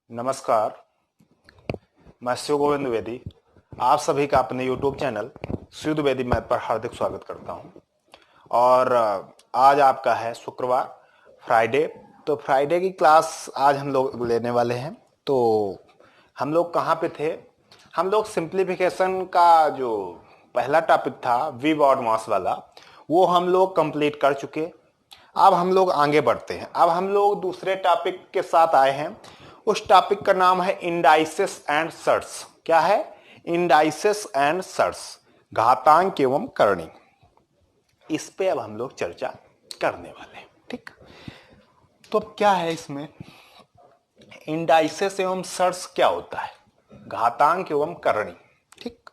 नमस्कार, मैं शिव गोविंद द्विवेदी आप सभी का अपने YouTube channel Shiv Dwivedi math पर हार्दिक स्वागत करता हूं। और आज आपका है शुक्रवार, फ्राइडे। तो फ्राइडे की क्लास आज हम लोग लेने वाले हैं। तो हम लोग कहाँ पे थे? हम लोग सिंप्लीफिकेशन का जो पहला टॉपिक था वी बॉड मास वाला, वो हम लोग कंप्लीट कर चुके। अब हम लोग आगे बढ़ते हैं। अब हम लोग दूसरे टॉपिक के साथ आए हैं। उस टॉपिक का नाम है इंडाइसेस एंड सर्ट्स। क्या है? इंडाइसेस एंड सर्ट्स, घातांक एवं करणी। इस पे अब हम लोग चर्चा करने वाले हैं। ठीक, तो अब क्या है इसमें? इंडाइसेस एवं सर्ट्स क्या होता है? घातांक एवं करणी। ठीक,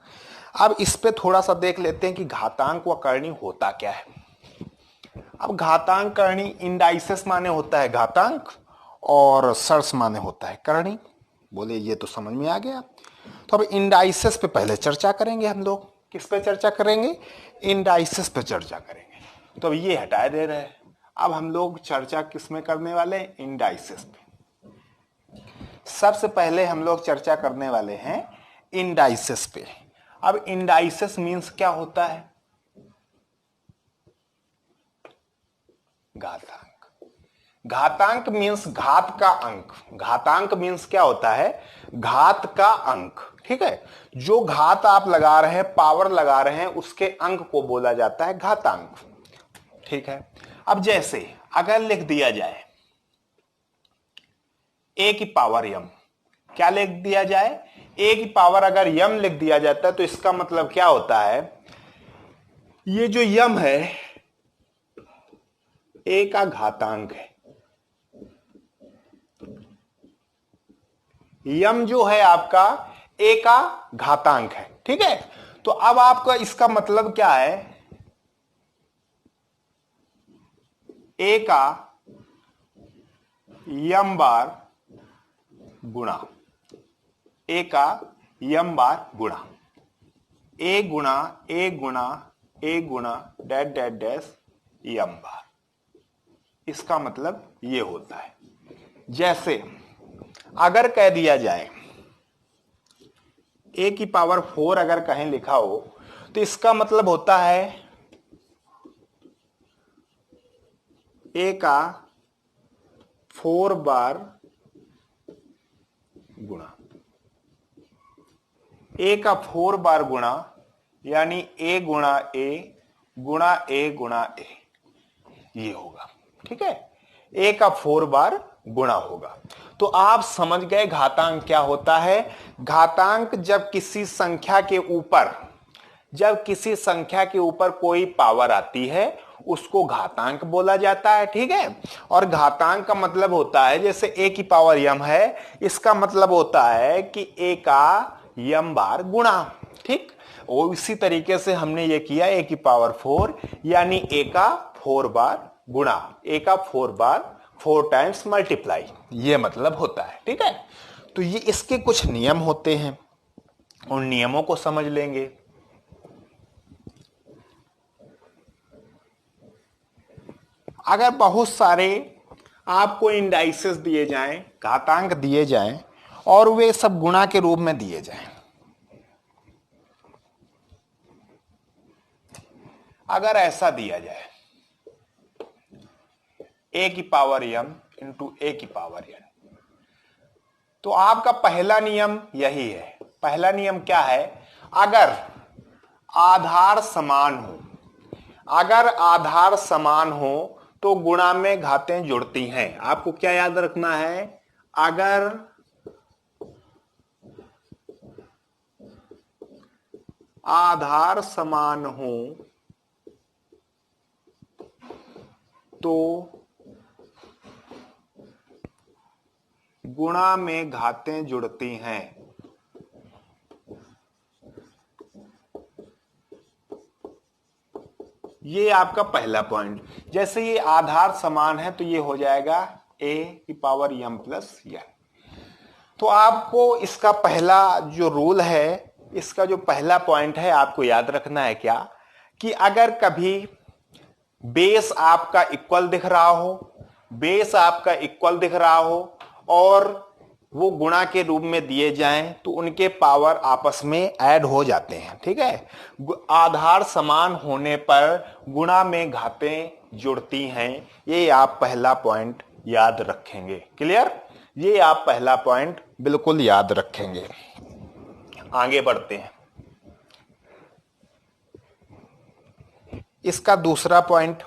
अब इस पे थोड़ा सा देख लेते हैं कि घातांक व करणी होता क्या है। अब घातांक करणी, इंडाइसेस माने होता है घातांक और सर्ट्स माने होता है करणी। बोले ये तो समझ में आ गया। तो अब इंडाइसेस पे पहले चर्चा करेंगे हम लोग। किस पे चर्चा करेंगे? इंडाइसेस पे चर्चा करेंगे। तो अब ये हटा दे रहे हैं। अब हम लोग चर्चा किस में करने वाले हैं? इंडाइसेस पे। सबसे पहले हम लोग चर्चा करने वाले हैं इंडाइसेस पे। अब इंडाइसेस मीन्स क्या होता है? घातांक। घातांक मीन्स घात का अंक। घातांक मीन्स क्या होता है? घात का अंक। ठीक है, जो घात आप लगा रहे हैं, पावर लगा रहे हैं, उसके अंक को बोला जाता है घातांक। ठीक है, अब जैसे अगर लिख दिया जाए a की पावर m, क्या लिख दिया जाए? a की पावर अगर m लिख दिया जाता है तो इसका मतलब क्या होता है? ये जो m है a का घातांक है। यम जो है आपका ए का घातांक है। ठीक है, तो अब आपका इसका मतलब क्या है? ए का यम बार गुणा, ए का यम बार गुणा ए गुणा ए गुणा ए गुणा डैश डैश डैश यम बार। इसका मतलब ये होता है। जैसे अगर कह दिया जाए a की पावर 4 अगर कहीं लिखा हो तो इसका मतलब होता है a का 4 बार गुणा। a का 4 बार गुणा यानी a गुणा a गुणा a गुणा a, ये होगा। ठीक है, a का 4 बार गुणा होगा। तो आप समझ गए घातांक क्या होता है। घातांक जब किसी संख्या के ऊपर कोई पावर आती है उसको घातांक बोला जाता है। ठीक है, और घातांक का मतलब होता है, जैसे a की पावर m है, इसका मतलब होता है कि a का m बार गुणा। ठीक, और इसी तरीके से हमने ये किया a की पावर 4 यानी a का 4 बार गुणा, a का 4 बार 4 टाइम्स मल्टीप्लाई, ये मतलब होता है। ठीक है, तो ये इसके कुछ नियम होते हैं, उन नियमों को समझ लेंगे। अगर बहुत सारे आपको इंडाइसेस दिए जाएं, घातांक दिए जाएं और वे सब गुणा के रूप में दिए जाएं, अगर ऐसा दिया जाए a की पावर m इंटू a की पावर n, तो आपका पहला नियम यही है। पहला नियम क्या है? अगर आधार समान हो, अगर आधार समान हो तो गुणा में घातें जुड़ती हैं। आपको क्या याद रखना है? अगर आधार समान हो तो गुणा में घातें जुड़ती हैं। ये आपका पहला पॉइंट। जैसे ये आधार समान है तो ये हो जाएगा a की पावर m प्लस n। तो आपको इसका पहला जो रूल है, इसका जो पहला पॉइंट है, आपको याद रखना है क्या? कि अगर कभी बेस आपका इक्वल दिख रहा हो, बेस आपका इक्वल दिख रहा हो और वो गुणा के रूप में दिए जाएं तो उनके पावर आपस में ऐड हो जाते हैं। ठीक है, आधार समान होने पर गुणा में घातें जुड़ती हैं। ये आप पहला पॉइंट याद रखेंगे। क्लियर, ये आप पहला पॉइंट बिल्कुल याद रखेंगे। आगे बढ़ते हैं। इसका दूसरा पॉइंट,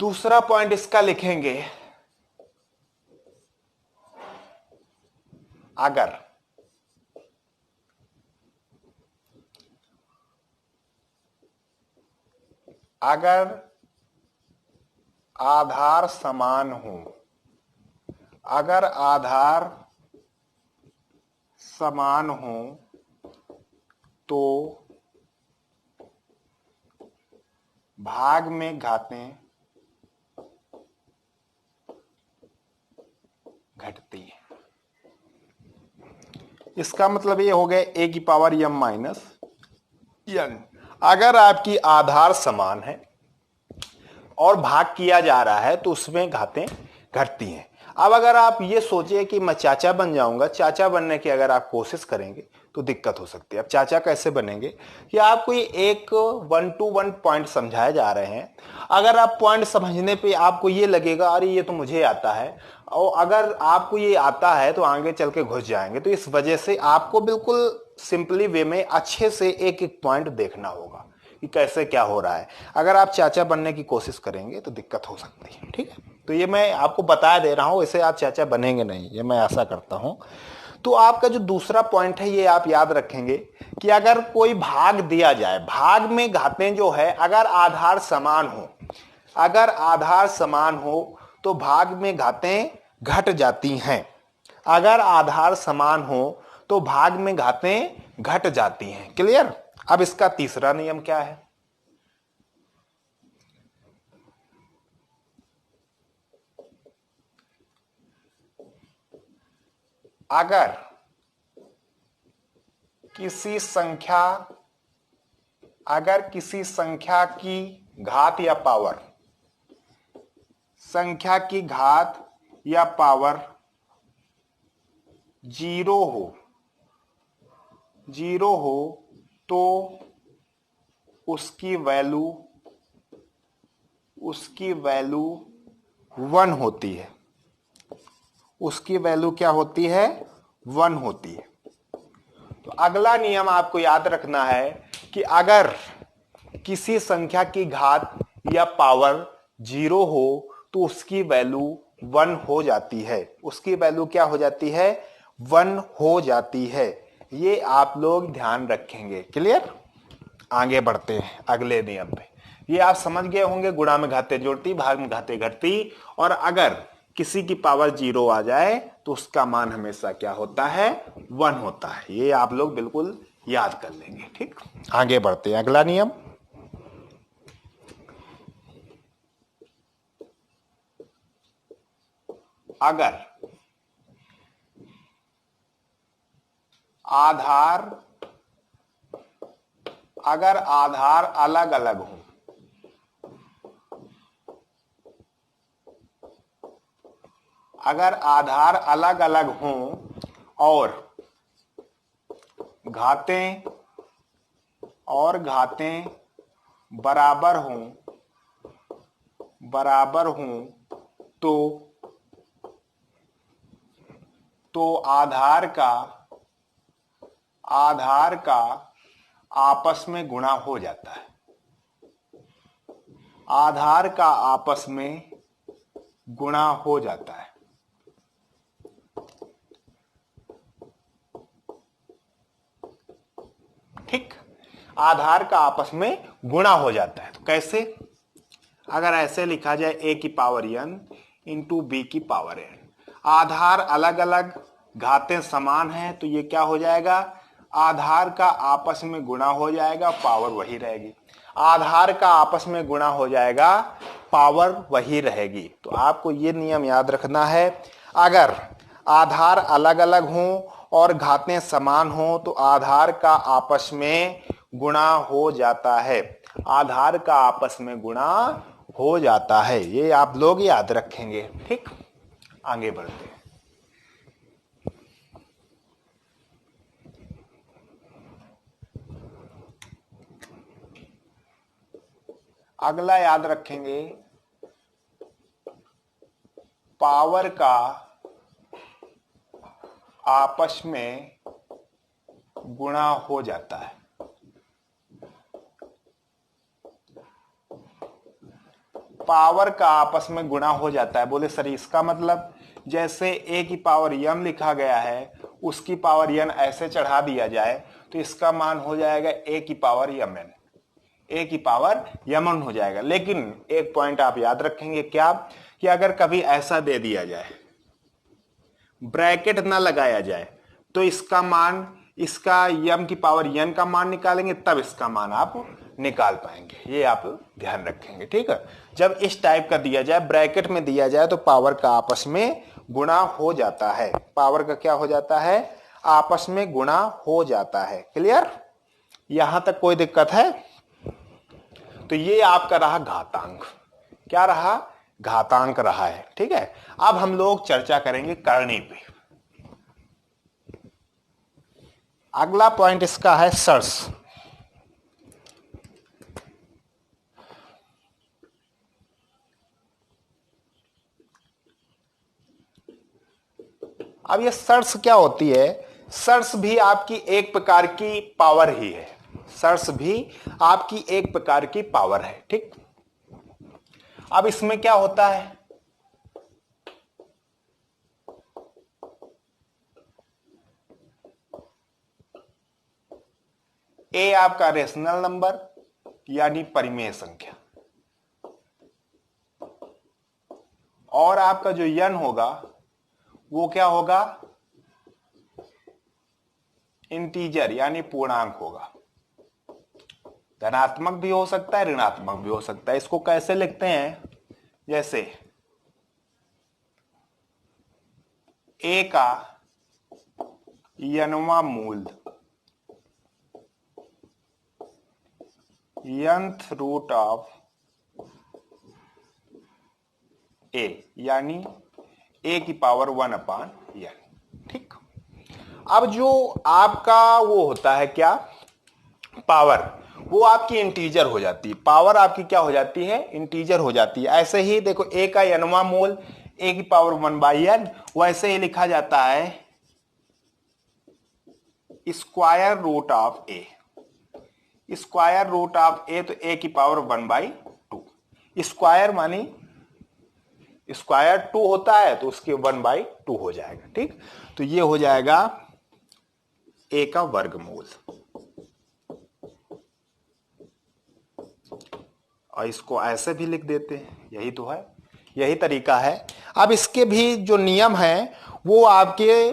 दूसरा पॉइंट इसका लिखेंगे, अगर आधार समान हो, अगर आधार समान हो तो भाग में घातें घटती है। इसका मतलब ये हो गया a की पावर m माइनस n। अगर आपकी आधार समान है और भाग किया जा रहा है तो उसमें घातें घटती हैं। अब अगर आप ये सोचिए कि मैं चाचा बन जाऊंगा, चाचा बनने की अगर आप कोशिश करेंगे तो दिक्कत हो सकती है। अब चाचा कैसे बनेंगे कि आपको ये एक 1 to 1 पॉइंट समझाए जा रहे हैं। अगर आप पॉइंट समझने पे आपको ये लगेगा अरे ये तो मुझे आता है, और अगर आपको ये आता है तो आगे चल के घुस जाएंगे। तो इस वजह से आपको बिल्कुल सिंपली वे में अच्छे से एक एक पॉइंट देखना होगा कि कैसे क्या हो रहा है। अगर आप चाचा बनने की कोशिश करेंगे तो दिक्कत हो सकती है। ठीक है, तो ये मैं आपको बता दे रहा हूं, ऐसे आप चाचा बनेंगे नहीं, ये मैं आशा करता हूं। तो आपका जो दूसरा पॉइंट है ये आप याद रखेंगे कि अगर कोई भाग दिया जाए, भाग में घातें जो है अगर आधार समान हो, अगर आधार समान हो तो भाग में घातें घट जाती हैं। अगर आधार समान हो तो भाग में घातें घट जाती हैं। क्लियर। अब इसका तीसरा नियम क्या है, अगर किसी संख्या की घात या पावर, संख्या की घात या पावर जीरो हो तो उसकी वैल्यू 1 होती है। उसकी वैल्यू क्या होती है, 1 होती है। तो अगला नियम आपको याद रखना है कि अगर किसी संख्या की घात या पावर 0 हो तो उसकी वैल्यू 1 हो जाती है। उसकी वैल्यू क्या हो जाती है, 1 हो जाती है। ये आप लोग ध्यान रखेंगे। क्लियर। आगे बढ़ते हैं अगले नियम पे। ये आप समझ गए होंगे, गुणा में घातें जोड़ती, भाग में घातें घटती, और अगर किसी की पावर 0 आ जाए तो उसका मान हमेशा क्या होता है, 1 होता है। ये आप लोग बिल्कुल याद कर लेंगे। ठीक, आगे बढ़ते हैं अगला नियम। अगर आधार अलग अलग हो, अगर आधार अलग अलग हो और घातें बराबर हों तो आधार का आपस में गुणा हो जाता है। आधार का आपस में गुणा हो जाता है। ठीक, आधार का आपस में गुणा हो जाता है। तो कैसे, अगर ऐसे लिखा जाए a की पावर n इंटू b की पावर n, आधार अलग अलग घातें समान हैं तो ये क्या हो जाएगा, आधार का आपस में गुणा हो जाएगा, पावर वही रहेगी। आधार का आपस में गुणा हो जाएगा, पावर वही रहेगी। तो आपको ये नियम याद रखना है, अगर आधार अलग अलग हों और घातें समान हों तो आधार का आपस में गुणा हो जाता है। आधार का आपस में गुणा हो जाता है। ये आप लोग याद रखेंगे। ठीक, आगे बढ़ते हैं। अगला याद रखेंगे, पावर का आपस में गुणा हो जाता है। पावर का आपस में गुणा हो जाता है। बोले सर इसका मतलब जैसे a की पावर m लिखा गया है, उसकी पावर n ऐसे चढ़ा दिया जाए तो इसका मान हो जाएगा a की पावर mn, a की पावर mn हो जाएगा। लेकिन एक पॉइंट आप याद रखेंगे क्या, कि अगर कभी ऐसा दे दिया जाए, ब्रैकेट ना लगाया जाए, तो इसका मान, इसका m की पावर n का मान निकालेंगे तब इसका मान आप निकाल पाएंगे। ये आप ध्यान रखेंगे। ठीक है, जब इस टाइप का दिया जाए, ब्रैकेट में दिया जाए, तो पावर का आपस में गुणा हो जाता है। पावर का क्या हो जाता है, आपस में गुणा हो जाता है। क्लियर, यहां तक कोई दिक्कत है? तो ये आपका रहा घातांक। क्या रहा, घातांक रहा है। ठीक है, अब हम लोग चर्चा करेंगे करनी पे। अगला पॉइंट इसका है सर्स। अब ये सर्स क्या होती है, सर्स भी आपकी एक प्रकार की पावर ही है। सर्स भी आपकी एक प्रकार की पावर है। ठीक, अब इसमें क्या होता है, ए आपका रेशनल नंबर यानी परिमेय संख्या, और आपका जो n होगा वो क्या होगा, इंटीजर यानी पूर्णांक होगा। धनात्मक भी हो सकता है, ऋणात्मक भी हो सकता है। इसको कैसे लिखते हैं, जैसे a का n वां मूल nth रूट ऑफ a यानी a की पावर 1/n। ठीक, अब जो आपका वो होता है क्या, पावर, वो आपकी इंटीजर हो जाती है। पावर आपकी क्या हो जाती है, इंटीजर हो जाती है। ऐसे ही देखो a का n वां मूल a की पावर 1/n, वैसे ही लिखा जाता है square root of a। Square root of a तो a की पावर 1/2। स्क्वायर मानी स्क्वायर 2 होता है तो उसके 1/2 हो जाएगा। ठीक, तो ये हो जाएगा a का वर्गमूल, और इसको ऐसे भी लिख देते हैं। यही तो है, यही तरीका है। अब इसके भी जो नियम हैं वो आपके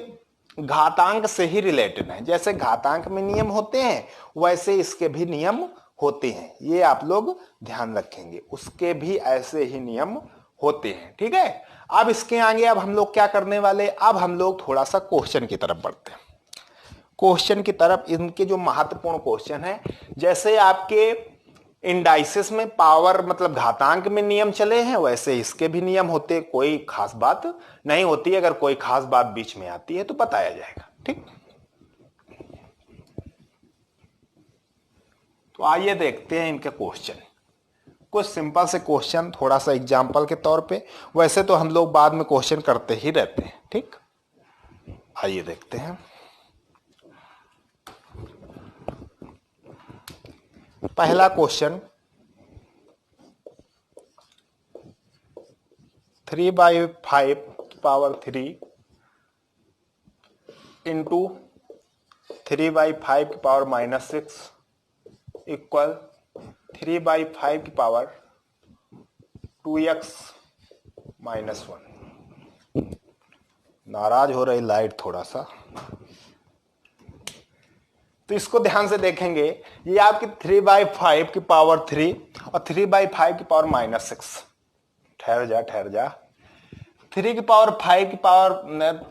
घातांक से ही रिलेटेड है। जैसे घातांक में नियम होते हैं वैसे इसके भी नियम होते हैं। ये आप लोग ध्यान रखेंगे, उसके भी ऐसे ही नियम होते हैं। ठीक है, अब इसके आगे अब हम लोग क्या करने वाले, अब हम लोग थोड़ा सा क्वेश्चन की तरफ बढ़ते हैं। क्वेश्चन की तरफ, इनके जो महत्वपूर्ण क्वेश्चन है, जैसे आपके इंडाइसिस में पावर मतलब घातांक में नियम चले हैं, वैसे इसके भी नियम होते, कोई खास बात नहीं होती। अगर कोई खास बात बीच में आती है तो बताया जाएगा। ठीक, तो आइए देखते हैं इनके क्वेश्चन। कुछ सिंपल से क्वेश्चन, थोड़ा सा एग्जाम्पल के तौर पे। वैसे तो हम लोग बाद में क्वेश्चन करते ही रहते हैं। ठीक, आइए देखते हैं। पहला क्वेश्चन, 3/5 की पावर 3 इंटू 3/5 की पावर -6 इक्वल 3/5 की पावर 2x - 1। नाराज हो रही लाइट थोड़ा सा, तो इसको ध्यान से देखेंगे। ये आपकी 3/5 की पावर 3 और 3/5 की पावर -6। ठहर जा 3 की पावर 5 की पावर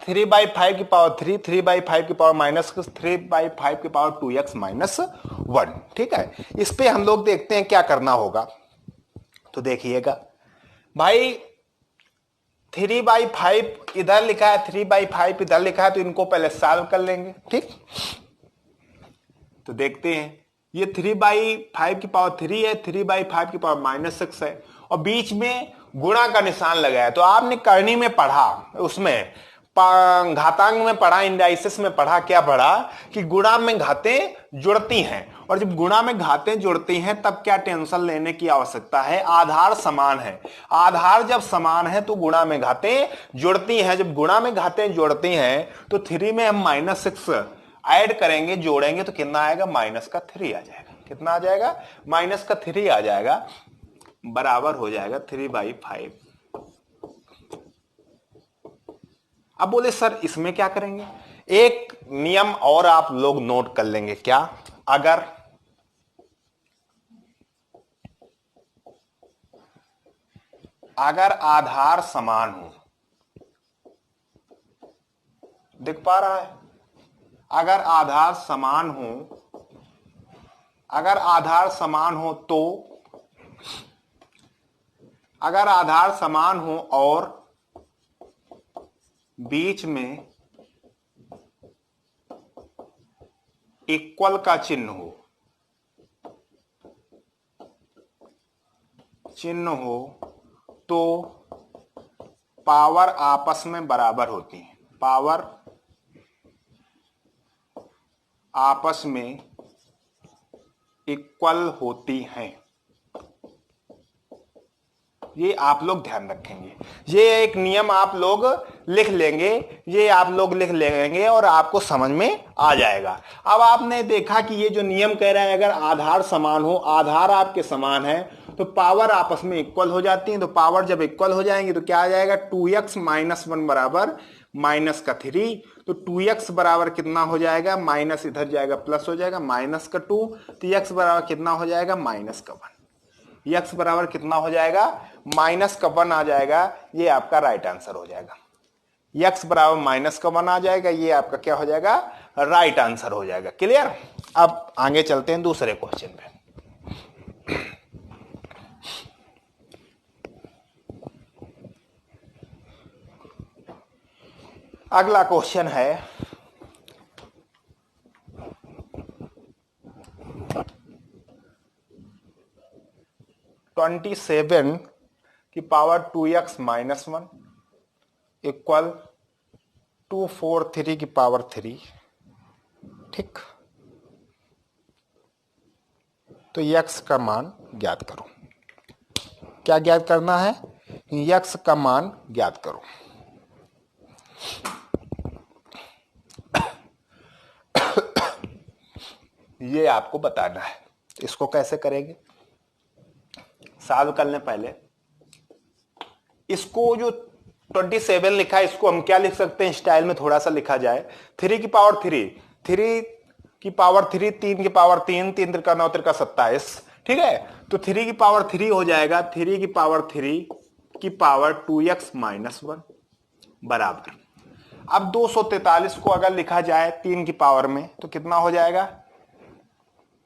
3/5 की पावर 3, 3/5 की पावर -6, 3/5 की पावर 2x - 1। ठीक है, इस पे हम लोग देखते हैं क्या करना होगा। तो देखिएगा भाई 3/5 इधर लिखा है, 3/5 इधर लिखा है, तो इनको पहले सॉल्व कर लेंगे। ठीक, तो देखते हैं ये 3/5 की पावर 3 है, 3/5 की पावर -6 है, और बीच में गुणा का निशान लगाया। तो आपने करनी में पढ़ा, उसमें घातांक में पढ़ा, इंडाइसिस में पढ़ा, क्या पढ़ा कि गुणा में घातें जुड़ती हैं, और जब गुणा में घातें जुड़ती हैं तब क्या टेंशन लेने की आवश्यकता है, आधार समान है। आधार जब समान है तो गुणा में घातें जुड़ती हैं। जब गुणा में घातें जुड़ती हैं तो 3 में हम -6 ऐड करेंगे, जोड़ेंगे, तो कितना आएगा, -3 आ जाएगा। कितना आ जाएगा, -3 आ जाएगा, बराबर हो जाएगा 3/5। अब बोले सर इसमें क्या करेंगे, एक नियम और आप लोग नोट कर लेंगे। क्या, अगर आधार समान हो, दिख पा रहा है, अगर आधार समान हो, अगर आधार समान हो तो, अगर आधार समान हो और बीच में इक्वल का चिन्ह हो तो पावर आपस में बराबर होती है। पावर आपस में इक्वल होती हैं। ये आप लोग ध्यान रखेंगे, ये एक नियम आप लोग लिख लेंगे, ये आप लोग लिख लेंगे और आपको समझ में आ जाएगा। अब आपने देखा कि ये जो नियम कह रहा है, अगर आधार समान हो, आधार आपके समान है तो पावर आपस में इक्वल हो जाती है। तो पावर जब इक्वल हो जाएंगे तो क्या आ जाएगा, 2x - 1 बराबर -3। तो 2x बराबर कितना हो जाएगा, माइनस इधर जाएगा प्लस हो जाएगा, -2। तो x बराबर कितना हो जाएगा, -1। x बराबर कितना हो जाएगा, -1 आ जाएगा। ये आपका राइट आंसर हो जाएगा। x बराबर -1 आ जाएगा, ये आपका क्या हो जाएगा, राइट आंसर हो जाएगा। क्लियर। अब आगे चलते हैं दूसरे क्वेश्चन पे। अगला क्वेश्चन है 27 की पावर 2x - 1 इक्वल 243 की पावर 3। ठीक, तो x का मान ज्ञात करो। क्या ज्ञात करना है, x का मान ज्ञात करो। ये आपको बताना है। इसको कैसे करेंगे, सॉल्व करने पहले इसको जो 27 लिखा है, इसको हम क्या लिख सकते हैं, स्टाइल में थोड़ा सा लिखा जाए। 3 की पावर 3, 3 की पावर 3, 3 की पावर 3, 3 त्रिका 9 त्रिका 27। ठीक है, तो 3 की पावर 3 हो जाएगा 3 की पावर 3 की पावर 2x - 1 बराबर। अब 243 को अगर लिखा जाए 3 की पावर में तो कितना हो जाएगा,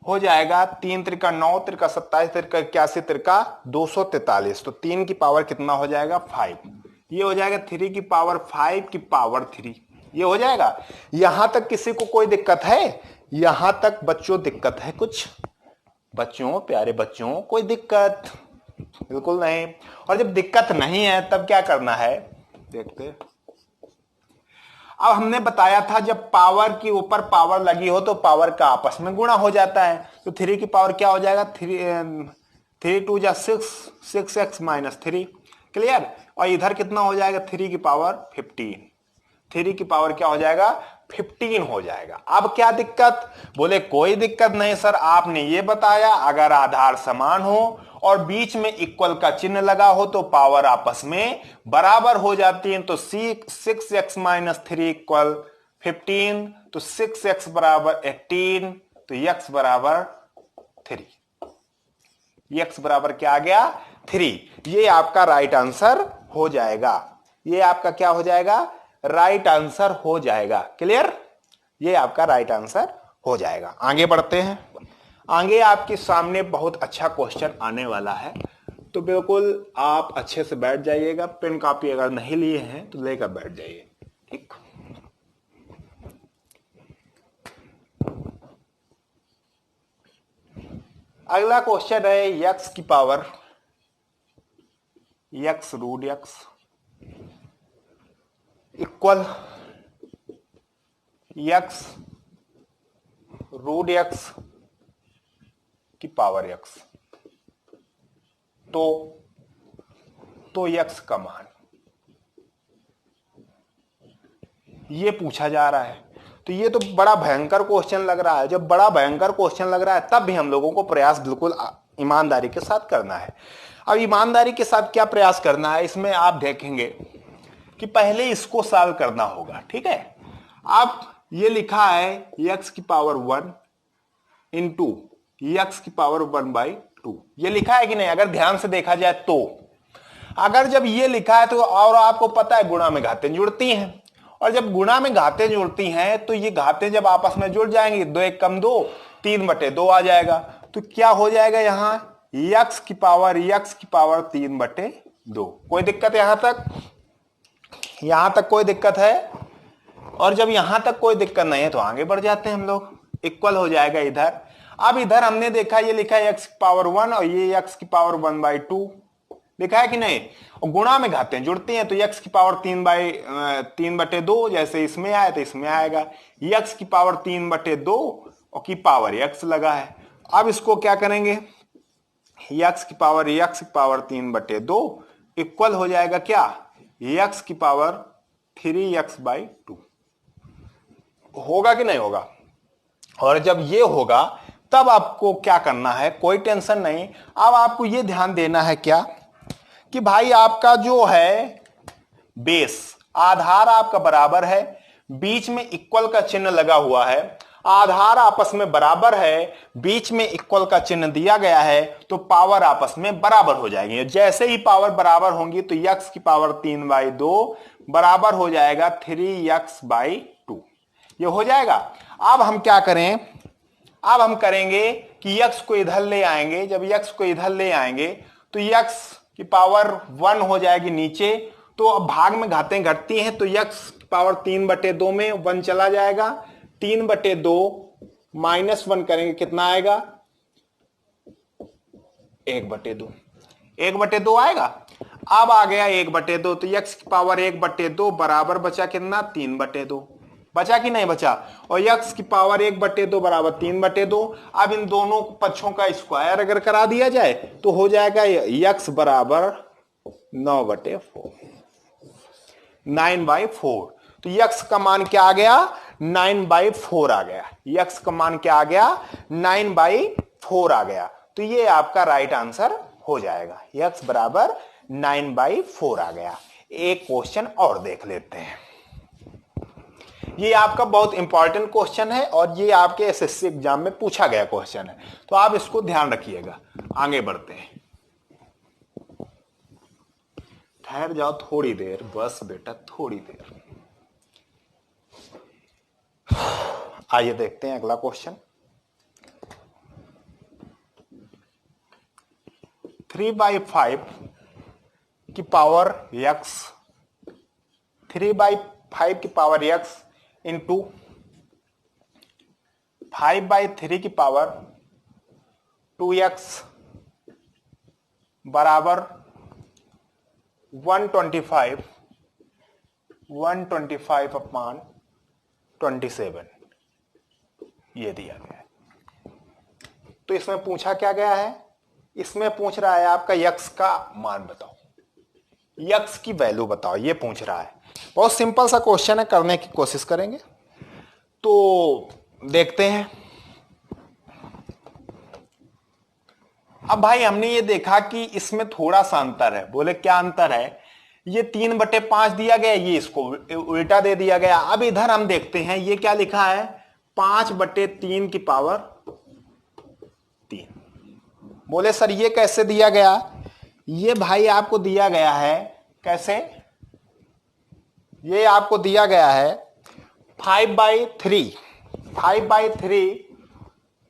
हो जाएगा 3 त्रिका 9 त्रिका 27 त्रिका 81 त्रिका 243। तो 3 की पावर कितना हो जाएगा, 5। ये हो जाएगा 3 की पावर 5 की पावर 3। ये हो जाएगा। यहां तक किसी को कोई दिक्कत है, यहां तक बच्चों दिक्कत है कुछ, बच्चों, प्यारे बच्चों, कोई दिक्कत बिल्कुल नहीं। और जब दिक्कत नहीं है तब क्या करना है, देखते। अब हमने बताया था जब पावर के ऊपर पावर लगी हो तो पावर का आपस में गुणा हो जाता है। तो 3 की पावर क्या हो जाएगा, 3 2 जा 6, 6x - 3। क्लियर। और इधर कितना हो जाएगा, 3 की पावर 15। 3 की पावर क्या हो जाएगा, 15 हो जाएगा। अब क्या दिक्कत, बोले कोई दिक्कत नहीं सर, आपने ये बताया अगर आधार समान हो और बीच में इक्वल का चिन्ह लगा हो तो पावर आपस में बराबर हो जाती है। तो 6x - 3 इक्वल 15, तो 6x बराबर 18, तो x बराबर 3। x बराबर क्या आ गया, 3। ये आपका राइट आंसर हो जाएगा। ये आपका क्या हो जाएगा, राइट आंसर हो जाएगा। क्लियर। ये आपका राइट आंसर हो जाएगा। आगे बढ़ते हैं। आगे आपके सामने बहुत अच्छा क्वेश्चन आने वाला है। तो बिल्कुल आप अच्छे से बैठ जाइएगा। पेन कॉपी अगर नहीं लिए हैं तो लेकर बैठ जाइए, ठीक। अगला क्वेश्चन है यक्स की power x root x equal x root x की पावर यक्स। तो यक्स का मान ये पूछा जा रहा है। तो ये तो बड़ा भयंकर क्वेश्चन लग रहा है। जब बड़ा भयंकर क्वेश्चन लग रहा है तब भी हम लोगों को प्रयास बिल्कुल ईमानदारी के साथ करना है। अब ईमानदारी के साथ क्या प्रयास करना है, इसमें आप देखेंगे कि पहले इसको सॉल्व करना होगा, ठीक है। अब ये लिखा है यक्स की पावर 1 इंटू यक्स की पावर 1/2, ये लिखा है कि नहीं? अगर ध्यान से देखा जाए तो अगर जब ये लिखा है तो, और आपको पता है गुणा में घातें जुड़ती हैं, और जब गुणा में घातें जुड़ती हैं तो ये घातें जब आपस में जुड़ जाएंगी, 2 1 कम 2, 3/2 आ जाएगा। तो क्या हो जाएगा यहां यक्स की पावर 3/2। कोई दिक्कत यहां तक? यहां तक कोई दिक्कत है? और जब यहां तक कोई दिक्कत नहीं है तो आगे बढ़ जाते हैं हम लोग। इक्वल हो जाएगा इधर। अब इधर हमने देखा ये लिखा है x की पावर 1 और ये x की पावर 1/2 लिखा है कि नहीं? और गुणा में घातें जुड़ती हैं तो x की पावर 3/2 जैसे इसमें आया तो इसमें आएगा। x की पावर 3/2 और की पावर x लगा है। अब इसको क्या करेंगे, x की पावर 3/2 इक्वल हो जाएगा क्या, x की पावर 3x/2। होगा कि नहीं होगा? और जब ये होगा तब आपको क्या करना है, कोई टेंशन नहीं। अब आपको ये ध्यान देना है क्या कि भाई आपका जो है बेस आधार आपका बराबर है, बीच में इक्वल का चिन्ह लगा हुआ है, आधार आपस में बराबर है, बीच में इक्वल का चिन्ह दिया गया है, तो पावर आपस में बराबर हो जाएंगे। जैसे ही पावर बराबर होंगी तो यक्स की पावर 3/2 बराबर हो जाएगा 3x/2, ये हो जाएगा। अब हम क्या करें, अब हम करेंगे कि यक्स को इधर ले आएंगे। जब यक्स को इधर ले आएंगे तो यक्स की पावर 1 हो जाएगी नीचे, तो अब भाग में घातें घटती हैं तो यक्स की पावर 3/2 में 1 चला जाएगा, 3/2 -1 करेंगे कितना आएगा, 1/2, 1/2 आएगा। अब आ गया 1/2 तो यक्स की पावर 1/2 बराबर बचा कितना, 3/2 बचा कि नहीं बचा। और यक्स की पावर 1/2 बराबर 3/2। अब इन दोनों पक्षों का स्क्वायर अगर करा दिया जाए तो हो जाएगा यक्स बराबर 9/4, 9/4। तो यक्स का मान क्या आ गया, 9/4 आ गया। यक्स का मान क्या आ गया, 9/4 आ गया। तो ये आपका राइट आंसर हो जाएगा, यक्स बराबर 9/4 आ गया। एक क्वेश्चन और देख लेते हैं। ये आपका बहुत इंपॉर्टेंट क्वेश्चन है और ये आपके एसएससी एग्जाम में पूछा गया क्वेश्चन है, तो आप इसको ध्यान रखिएगा। आगे बढ़ते हैं, ठहर जाओ थोड़ी देर, बस बेटा थोड़ी देर। आइए देखते हैं अगला क्वेश्चन। 3/5 की पावर x, 3/5 की पावर x इंटू 5/3 की पावर 2x बराबर 125 अपॉन 27 ये दिया गया है। तो इसमें पूछा क्या गया है, इसमें पूछ रहा है आपका यक्स का मान बताओ, यक्स की वैल्यू बताओ, ये पूछ रहा है। बहुत सिंपल सा क्वेश्चन है, करने की कोशिश करेंगे। तो देखते हैं। अब भाई हमने ये देखा कि इसमें थोड़ा सा अंतर है। बोले क्या अंतर है, ये 3/5 दिया गया, ये इसको उल्टा दे दिया गया। अब इधर हम देखते हैं ये क्या लिखा है, 5/3 की पावर 3। बोले सर ये कैसे दिया गया, ये भाई आपको दिया गया है कैसे, ये आपको दिया गया है 5/3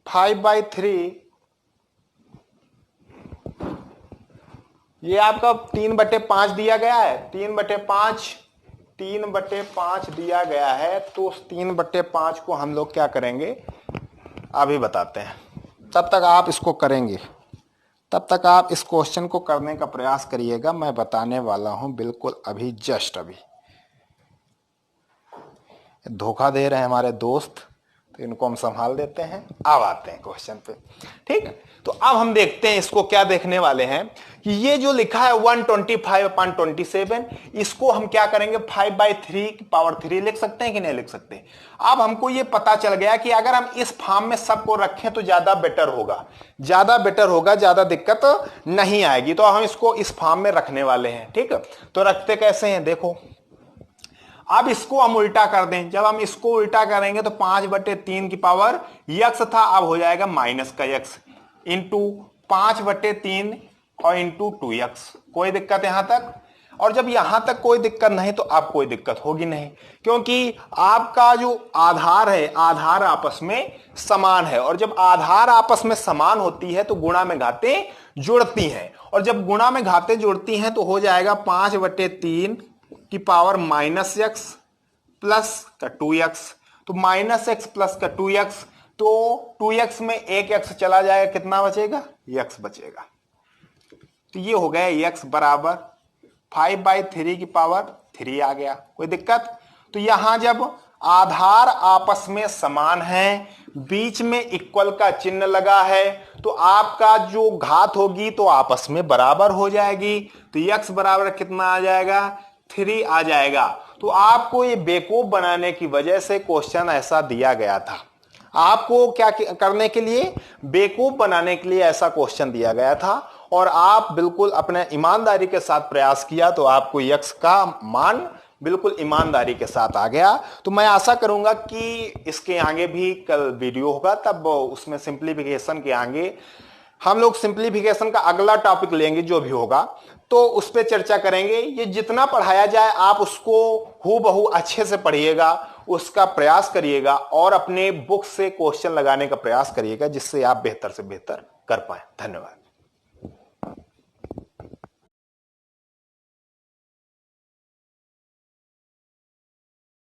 5/3 ये आपका 3/5 दिया गया है, 3/5 दिया गया है। तो उस 3/5 को हम लोग क्या करेंगे अभी बताते हैं। तब तक आप इसको करेंगे, तब तक आप इस क्वेश्चन को करने का प्रयास करिएगा। मैं बताने वाला हूं बिल्कुल अभी, जस्ट अभी। धोखा दे रहे हैं हमारे दोस्त, तो इनको हम संभाल देते हैं। अब आते हैं क्वेश्चन पे, ठीक है। तो अब हम देखते हैं इसको, क्या देखने वाले हैं कि ये जो लिखा है 125/27, इसको हम क्या करेंगे 5/3 लिख सकते हैं कि नहीं लिख सकते। अब हमको ये पता चल गया कि अगर हम इस फॉर्म में सबको रखें तो ज्यादा बेटर होगा, ज्यादा दिक्कत नहीं आएगी। तो हम इसको इस फॉर्म में रखने वाले हैं, ठीक है। तो रखते कैसे हैं देखो, अब इसको हम उल्टा कर दें। जब हम इसको उल्टा करेंगे तो 5/3 की पावर यक्स था, अब हो जाएगा माइनस का यक्स इंटू 5/3 और इंटू 2x। कोई दिक्कत यहां तक? और जब यहां तक कोई दिक्कत नहीं तो अब कोई दिक्कत होगी नहीं, क्योंकि आपका जो आधार है, आधार आपस में समान है। और जब आधार आपस में समान होती है तो गुणा में घातें जुड़ती हैं, और जब गुणा में घातें जुड़ती हैं तो हो जाएगा 5/3 की पावर माइनस एक्स प्लस का 2x। तो माइनस एक्स प्लस का 2x, तो 2x में एक x चला जाएगा, कितना बचेगा? x बचेगा। तो ये हो गया x बराबर 5/3 की पावर 3 आ गया। कोई दिक्कत? तो यहां जब आधार आपस में समान है, बीच में इक्वल का चिन्ह लगा है, तो आपका जो घात होगी तो आपस में बराबर हो जाएगी। तो x बराबर कितना आ जाएगा? 3 आ जाएगा। तो आपको ये बेवकूफ बनाने की वजह से क्वेश्चन ऐसा दिया गया था। आपको क्या करने के लिए? बेवकूफ बनाने के लिए ऐसा क्वेश्चन दिया गया था, और आप बिल्कुल अपने ईमानदारी के साथ प्रयास किया तो आपको यक्स का मान बिल्कुल ईमानदारी के साथ आ गया। तो मैं आशा करूंगा कि इसके आगे भी कल वीडियो होगा, तब उसमें सिंप्लीफिकेशन के आगे हम लोग सिंप्लीफिकेशन का अगला टॉपिक लेंगे, जो भी होगा तो उस पर चर्चा करेंगे। ये जितना पढ़ाया जाए आप उसको हूबहू अच्छे से पढ़िएगा, उसका प्रयास करिएगा और अपने बुक से क्वेश्चन लगाने का प्रयास करिएगा, जिससे आप बेहतर से बेहतर कर पाए। धन्यवाद।